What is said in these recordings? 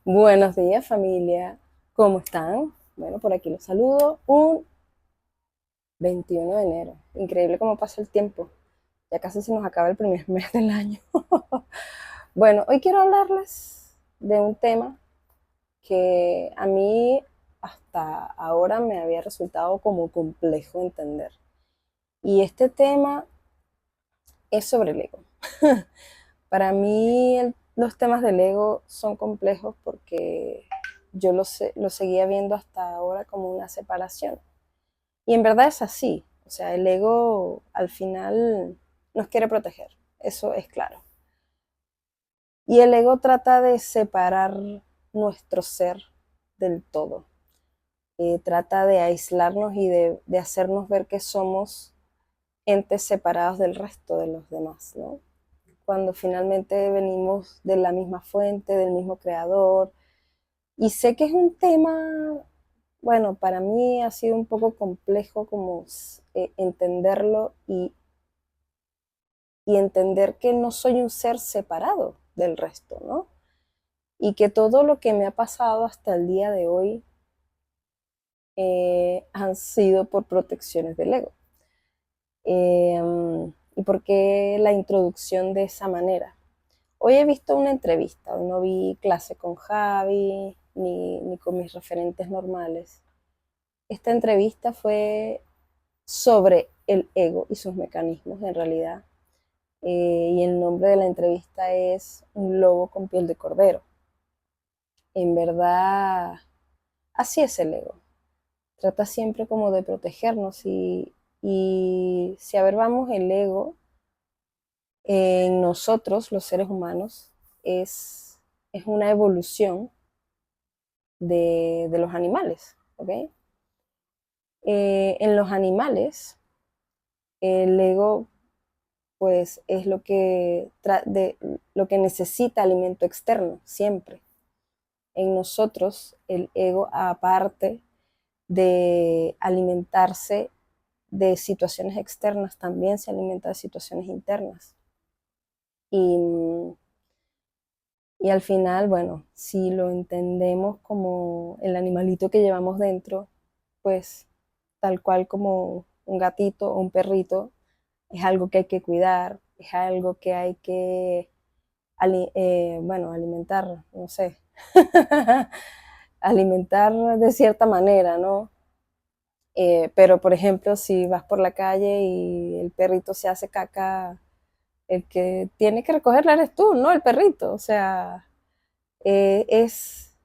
Buenos días, familia. ¿Cómo están? Bueno, por aquí los saludo. Un 21 de enero. Increíble cómo pasa el tiempo. Ya casi se nos acaba el primer mes del año. Bueno, hoy quiero hablarles de un tema que a mí hasta ahora me había resultado como complejo entender. Y este tema es sobre el ego. Para mí los temas del ego son complejos porque yo lo seguía viendo hasta ahora como una separación. Y en verdad es así. O sea, el ego al final nos quiere proteger. Eso es claro. Y el ego trata de separar nuestro ser del todo. Trata de aislarnos y de hacernos ver que somos entes separados del resto de los demás, ¿no? Cuando finalmente venimos de la misma fuente, del mismo creador. Y sé que es un tema, bueno, para mí ha sido un poco complejo como entenderlo y entender que no soy un ser separado del resto, ¿no? Y que todo lo que me ha pasado hasta el día de hoy han sido por protecciones del ego. ¿Y por qué la introducción de esa manera? Hoy he visto una entrevista, hoy no vi clase con Javi ni con mis referentes normales. Esta entrevista fue sobre el ego y sus mecanismos en realidad. Y el nombre de la entrevista es Un lobo con piel de cordero. En verdad, así es el ego. Trata siempre como de protegernos y si a ver vamos, el ego en nosotros, los seres humanos, es una evolución de los animales, ¿ok? En los animales, el ego pues es lo que necesita alimento externo, siempre. En nosotros, el ego, aparte de alimentarse de situaciones externas, también se alimenta de situaciones internas. Y, y al final, bueno, si lo entendemos como el animalito que llevamos dentro, pues tal cual como un gatito o un perrito, es algo que hay que cuidar, es algo que hay que, bueno, alimentar, no sé, alimentar de cierta manera, ¿no? Pero, por ejemplo, si vas por la calle y el perrito se hace caca, el que tiene que recogerla eres tú, no el perrito. O sea, es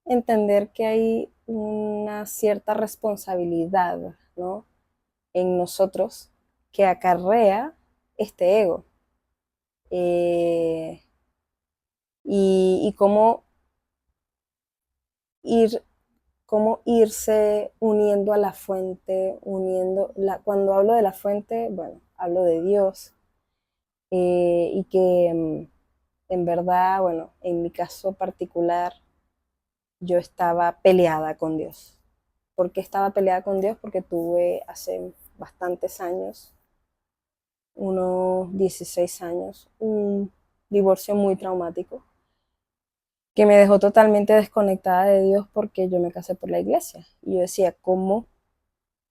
entender que hay una cierta responsabilidad, ¿no? En nosotros que acarrea este ego. Eh, y ir, cómo irse uniendo a la fuente, cuando hablo de la fuente, bueno, hablo de Dios, y que en verdad, bueno, en mi caso particular, yo estaba peleada con Dios. ¿Por qué estaba peleada con Dios? Porque tuve hace bastantes años, unos 16 años, un divorcio muy traumático que me dejó totalmente desconectada de Dios porque yo me casé por la iglesia. Y yo decía, ¿cómo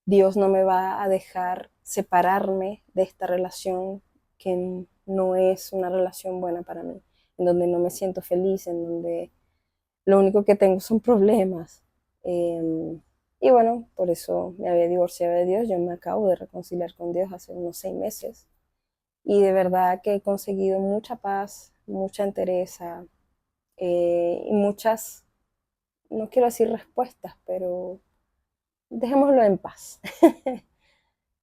Dios no me va a dejar separarme de esta relación que no es una relación buena para mí, en donde no me siento feliz, en donde lo único que tengo son problemas? Y bueno, por eso me había divorciado de Dios. Yo me acabo de reconciliar con Dios hace unos 6 meses y de verdad que he conseguido mucha paz, mucha entereza, y muchas, no quiero decir respuestas, pero dejémoslo en paz.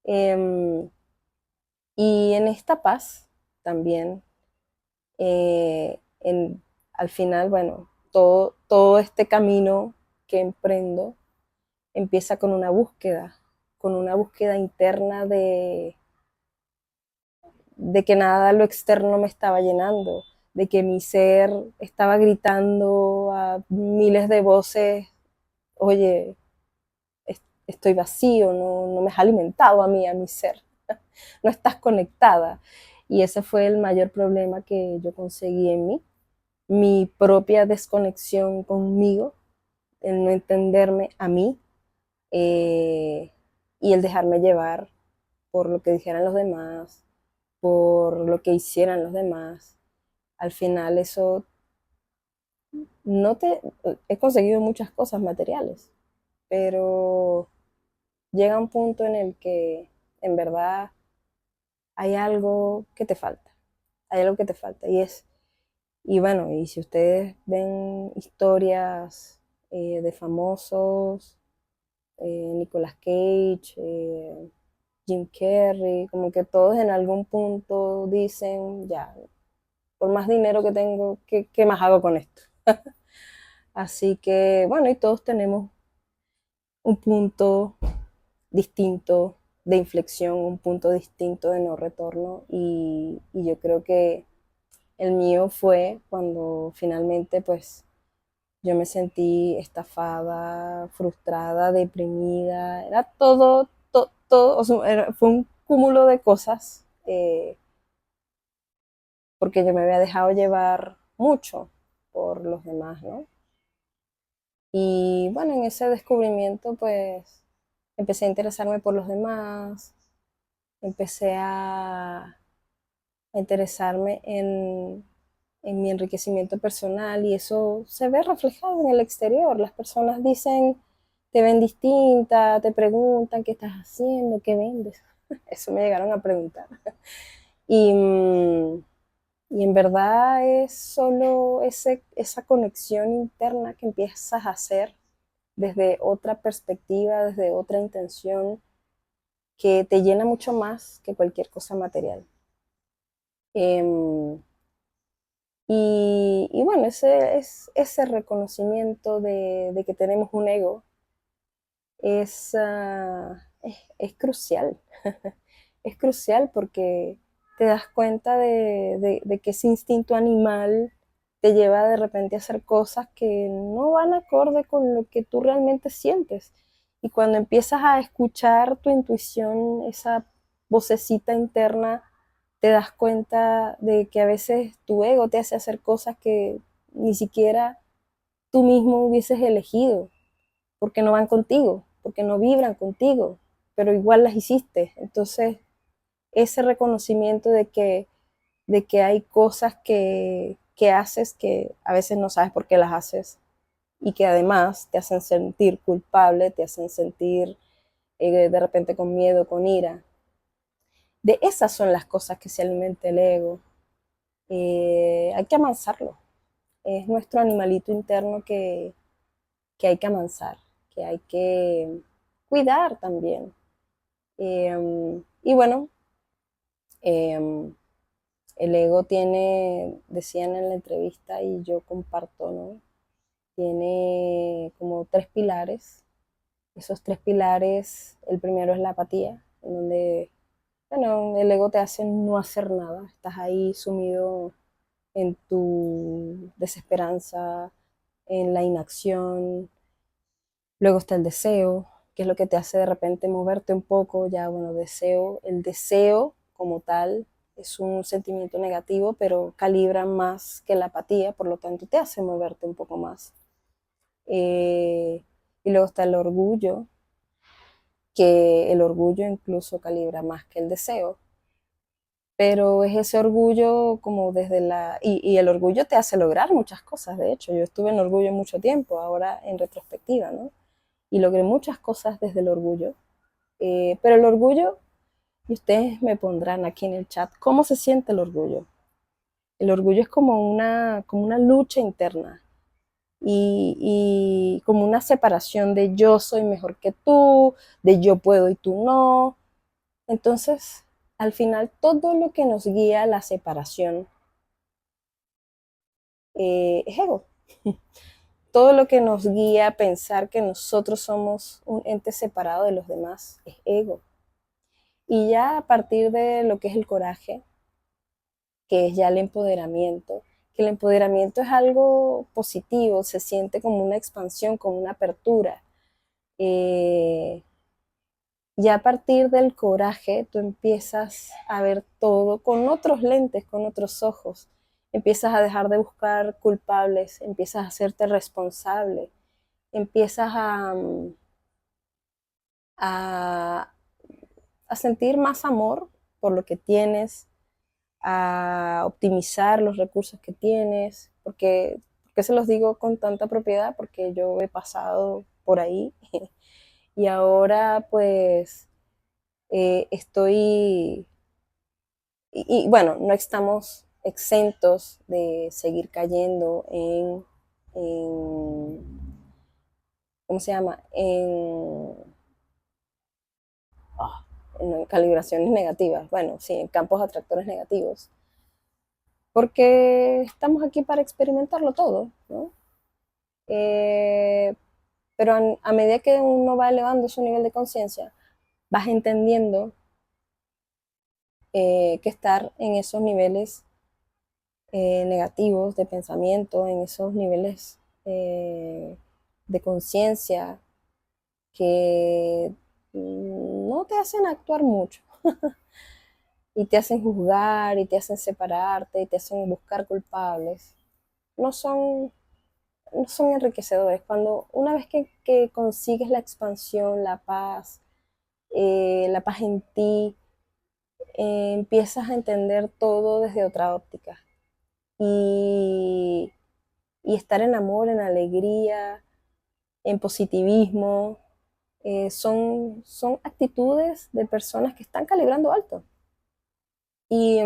Em, y en esta paz también, al final, bueno, todo este camino que emprendo empieza con una búsqueda interna de que nada lo externo me estaba llenando, de que mi ser estaba gritando a miles de voces, oye, estoy vacío, no me has alimentado a mi ser, no estás conectada. Y ese fue el mayor problema que yo conseguí en mí. mi propia desconexión conmigo, el no entenderme a mí, eh, y el dejarme llevar por lo que dijeran los demás, por lo que hicieran los demás. Al final eso no te... He conseguido muchas cosas materiales, pero llega un punto en el que en verdad hay algo que te falta, hay algo que te falta y bueno, y si ustedes ven historias de famosos, Nicolas Cage, Jim Carrey, como que todos en algún punto dicen, ya, por más dinero que tengo, ¿qué más hago con esto? Así que, bueno, y todos tenemos un punto distinto de inflexión, un punto distinto de no retorno y yo creo que el mío fue cuando finalmente pues yo me sentí estafada, frustrada, deprimida, era todo, o sea, fue un cúmulo de cosas porque yo me había dejado llevar mucho por los demás, ¿no? Y bueno, en ese descubrimiento pues empecé a interesarme por los demás, empecé a interesarme en mi enriquecimiento personal y eso se ve reflejado en el exterior. Las personas dicen, te ven distinta, te preguntan qué estás haciendo, qué vendes. Eso me llegaron a preguntar. Y, y en verdad es solo esa conexión interna que empiezas a hacer desde otra perspectiva, desde otra intención, que te llena mucho más que cualquier cosa material. Eh, y bueno, ese reconocimiento de que tenemos un ego es crucial. Es crucial porque te das cuenta de que ese instinto animal te lleva de repente a hacer cosas que no van acorde con lo que tú realmente sientes. Y cuando empiezas a escuchar tu intuición, esa vocecita interna, te das cuenta de que a veces tu ego te hace hacer cosas que ni siquiera tú mismo hubieses elegido, porque no van contigo, porque no vibran contigo, pero igual las hiciste. Entonces, ese reconocimiento de que hay cosas que haces que a veces no sabes por qué las haces y que además te hacen sentir culpable, te hacen sentir de repente con miedo, con ira. De esas son las cosas que se alimenta el ego. Hay que amansarlo. Es nuestro animalito interno que hay que amansar, que hay que cuidar también. Y bueno, eh, el ego tiene, decían en la entrevista y yo comparto, ¿no? Tiene como tres pilares. Esos tres pilares, el primero es la apatía, en donde, bueno, el ego te hace no hacer nada. Estás ahí sumido en tu desesperanza, en la inacción. Luego está el deseo, que es lo que te hace de repente moverte un poco. Ya, bueno, el deseo como tal es un sentimiento negativo, pero calibra más que la apatía, por lo tanto te hace moverte un poco más. Y luego está el orgullo, que el orgullo incluso calibra más que el deseo, pero es ese orgullo como desde y el orgullo te hace lograr muchas cosas, de hecho, yo estuve en orgullo mucho tiempo, ahora en retrospectiva, ¿no? Y logré muchas cosas desde el orgullo, pero el orgullo, y ustedes me pondrán aquí en el chat, ¿cómo se siente el orgullo? El orgullo es como una lucha interna, y como una separación de yo soy mejor que tú, de yo puedo y tú no. Entonces, al final, todo lo que nos guía a la separación es ego. Todo lo que nos guía a pensar que nosotros somos un ente separado de los demás es ego. Y ya a partir de lo que es el coraje, que es ya el empoderamiento, que el empoderamiento es algo positivo, se siente como una expansión, como una apertura. Eh, ya a partir del coraje tú empiezas a ver todo con otros lentes, con otros ojos. empiezas a dejar de buscar culpables, empiezas a hacerte responsable, empiezas a, a sentir más amor por lo que tienes, a optimizar los recursos que tienes, porque se los digo con tanta propiedad, porque yo he pasado por ahí y ahora pues estoy, bueno, no estamos exentos de seguir cayendo ¿cómo se llama? En calibraciones negativas, bueno, sí, en campos atractores negativos, porque estamos aquí para experimentarlo todo, ¿no? Pero a medida que uno va elevando su nivel de conciencia, vas entendiendo que estar en esos niveles negativos de pensamiento, en esos niveles de conciencia que no te hacen actuar mucho y te hacen juzgar y te hacen separarte y te hacen buscar culpables, no son, no son enriquecedores. Cuando una vez que consigues la expansión, la paz en ti, empiezas a entender todo desde otra óptica y, y estar en amor, en alegría, en positivismo, son actitudes de personas que están calibrando alto. Y,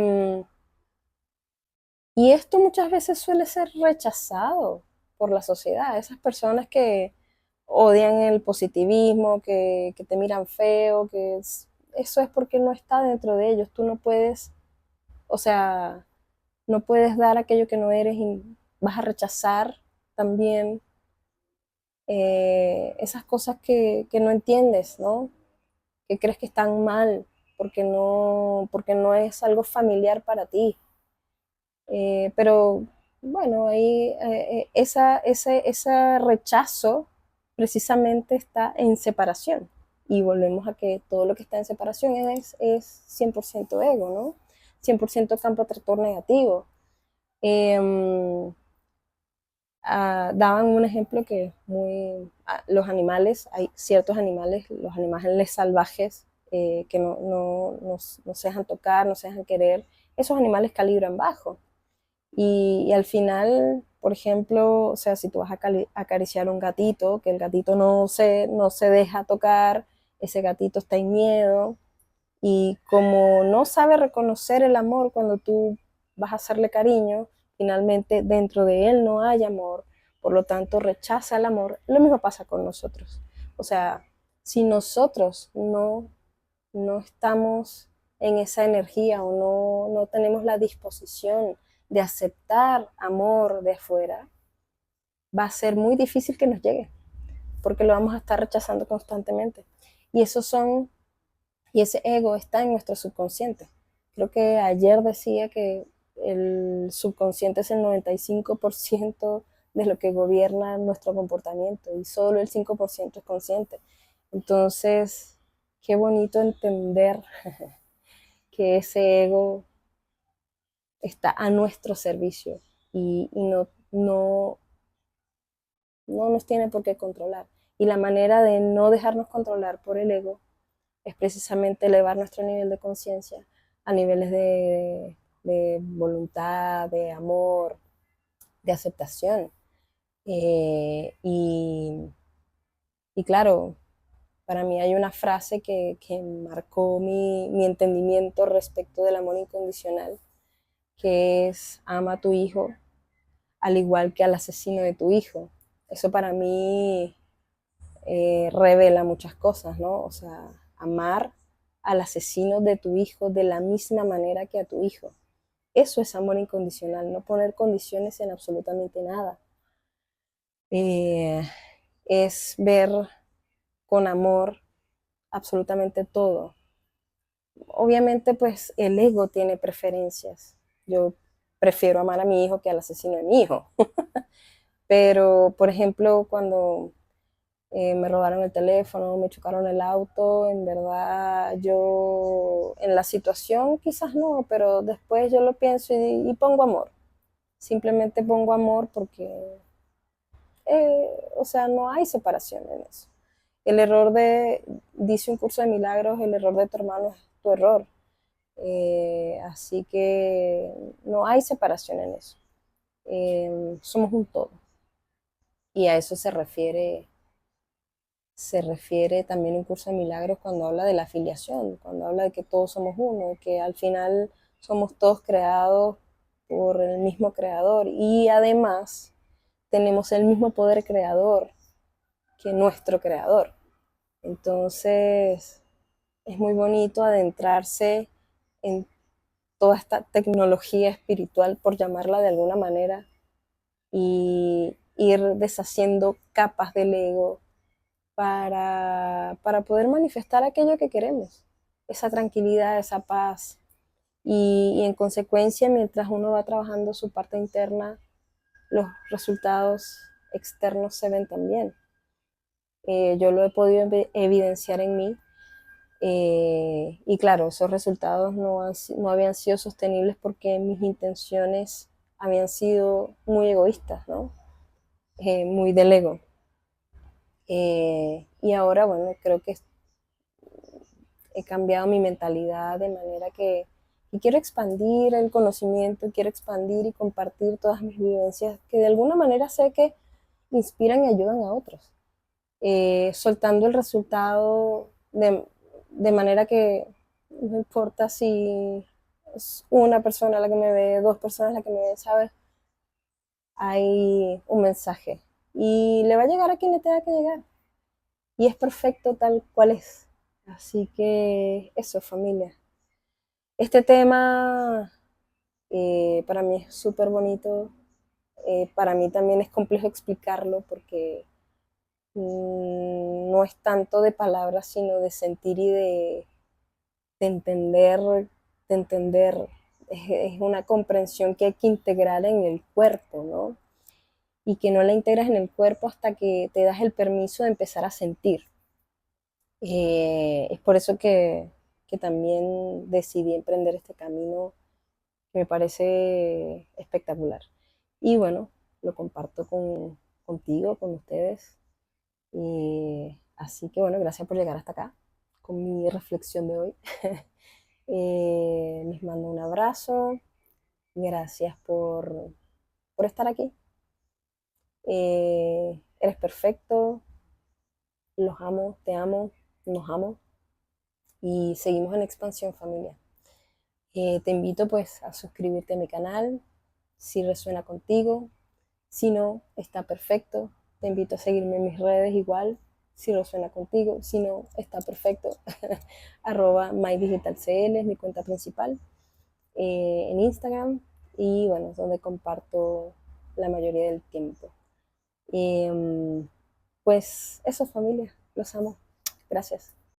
y esto muchas veces suele ser rechazado por la sociedad. Esas personas que odian el positivismo, que te miran feo, eso es porque no está dentro de ellos. Tú no puedes, o sea, no puedes dar aquello que no eres y vas a rechazar también esas cosas que no entiendes, ¿no? Que crees que están mal porque no es algo familiar para ti. Pero bueno, ahí ese rechazo precisamente está en separación. Y volvemos a que todo lo que está en separación es 100% ego, ¿no? 100% campo atractor negativo. Eh, daban un ejemplo que los animales, hay ciertos animales, los animales salvajes que no se dejan tocar, no se dejan querer, esos animales calibran bajo. Y al final, por ejemplo, o sea, si tú vas a acariciar un gatito, que el gatito no se deja tocar, ese gatito está en miedo, y como no sabe reconocer el amor cuando tú vas a hacerle cariño, finalmente dentro de él no hay amor, por lo tanto rechaza el amor. Lo mismo pasa con nosotros. O sea, si nosotros no estamos en esa energía o no tenemos la disposición de aceptar amor de afuera, va a ser muy difícil que nos llegue, porque lo vamos a estar rechazando constantemente. Y y ese ego está en nuestro subconsciente. Creo que ayer decía que el subconsciente es el 95% de lo que gobierna nuestro comportamiento y solo el 5% es consciente. Entonces, qué bonito entender que ese ego está a nuestro servicio y no nos tiene por qué controlar. Y la manera de no dejarnos controlar por el ego es precisamente elevar nuestro nivel de conciencia a niveles de voluntad, de amor, de aceptación. Eh, y, y, claro, para mí hay una frase que marcó mi entendimiento respecto del amor incondicional, que es ama a tu hijo al igual que al asesino de tu hijo. Eso para mí revela muchas cosas, ¿no? O sea, amar al asesino de tu hijo de la misma manera que a tu hijo. Eso es amor incondicional, no poner condiciones en absolutamente nada. Eh, es ver con amor absolutamente todo. Obviamente, pues el ego tiene preferencias. Yo prefiero amar a mi hijo que al asesino de mi hijo. Pero, por ejemplo, cuando me robaron el teléfono, me chocaron el auto, en verdad yo en la situación quizás no, pero después yo lo pienso y pongo amor. simplemente pongo amor porque, o sea, no hay separación en eso. El error dice un curso de milagros, el error de tu hermano es tu error. Así que no hay separación en eso. Somos un todo. Y a eso se refiere también un curso de milagros cuando habla de la afiliación, cuando habla de que todos somos uno, que al final somos todos creados por el mismo creador y además tenemos el mismo poder creador que nuestro creador. Entonces es muy bonito adentrarse en toda esta tecnología espiritual, por llamarla de alguna manera, y ir deshaciendo capas del ego para poder manifestar aquello que queremos, esa tranquilidad, esa paz. Y en consecuencia, mientras uno va trabajando su parte interna, los resultados externos se ven también. Yo lo he podido evidenciar en mí. Y claro, esos resultados no habían sido sostenibles porque mis intenciones habían sido muy egoístas, ¿no? Muy del ego. Y ahora, bueno, creo que he cambiado mi mentalidad de manera que quiero expandir el conocimiento, quiero expandir y compartir todas mis vivencias que de alguna manera sé que inspiran y ayudan a otros. Soltando el resultado de manera que no importa si es una persona la que me ve, dos personas la que me ven, ¿sabes? Hay un mensaje y le va a llegar a quien le tenga que llegar y es perfecto tal cual es. Así que eso, familia. Este tema para mí es súper bonito. Para mí también es complejo explicarlo porque no es tanto de palabras, sino de sentir y de entender, de entender. Es una comprensión que hay que integrar en el cuerpo, ¿no? Y que no la integras en el cuerpo hasta que te das el permiso de empezar a sentir. Es por eso que también decidí emprender este camino que me parece espectacular. Y bueno, lo comparto contigo, con ustedes. Así que bueno, gracias por llegar hasta acá con mi reflexión de hoy. Les mando un abrazo. Gracias por estar aquí. Eres perfecto. Los amo, te amo, nos amo. Y seguimos en expansión, familia. Te invito pues a suscribirte a mi canal si resuena contigo. Si no, está perfecto. Te invito a seguirme en mis redes igual, si resuena contigo. Si no, está perfecto. @mydigitalcl es mi cuenta principal en Instagram. Y bueno, es donde comparto la mayoría del tiempo. Pues eso, familia. Los amo. Gracias.